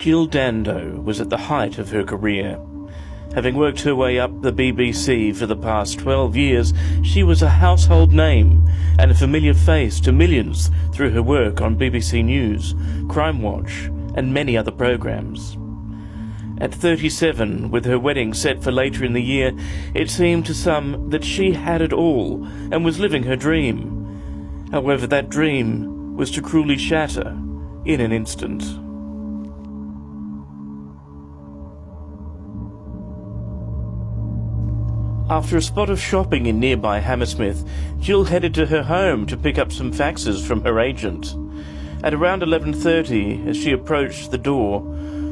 Jill Dando was at the height of her career. Having worked her way up the BBC for the past 12 years, she was a household name and a familiar face to millions through her work on BBC News, Crime Watch, and many other programmes. At 37, with her wedding set for later in the year, it seemed to some that she had it all and was living her dream. However, that dream was to cruelly shatter in an instant. After a spot of shopping in nearby Hammersmith, Jill headed to her home to pick up some faxes from her agent. At around 11:30, as she approached the door,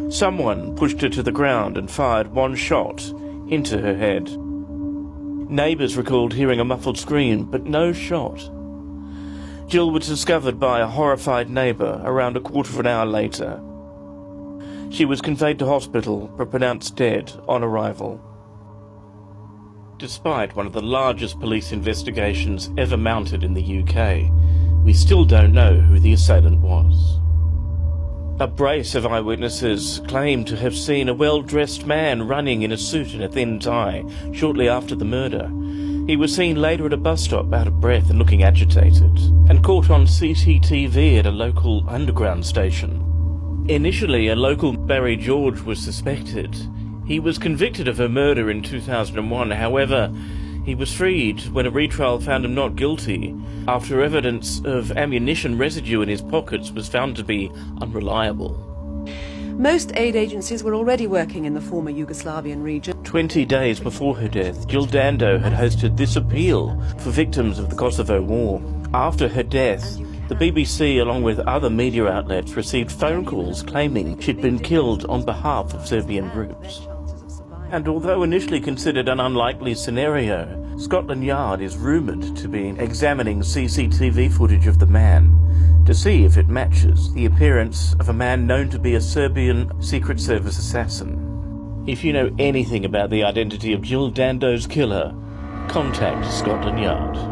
someone pushed her to the ground and fired one shot into her head. Neighbours recalled hearing a muffled scream, but no shot. Jill was discovered by a horrified neighbour around a quarter of an hour later. She was conveyed to hospital but pronounced dead on arrival. Despite one of the largest police investigations ever mounted in the UK, we still don't know who the assailant was. A brace of eyewitnesses claim to have seen a well-dressed man running in a suit and a thin tie shortly after the murder. He was seen later at a bus stop out of breath and looking agitated, and caught on CCTV at a local underground station. Initially, a local Barry George was suspected. He was convicted of her murder in 2001, however, he was freed when a retrial found him not guilty after evidence of ammunition residue in his pockets was found to be unreliable. Most aid agencies were already working in the former Yugoslavian region. 20 days before her death, Jill Dando had hosted this appeal for victims of the Kosovo War. After her death, the BBC, along with other media outlets, received phone calls claiming she'd been killed on behalf of Serbian groups. And although initially considered an unlikely scenario, Scotland Yard is rumoured to be examining CCTV footage of the man to see if it matches the appearance of a man known to be a Serbian Secret Service assassin. If you know anything about the identity of Jill Dando's killer, contact Scotland Yard.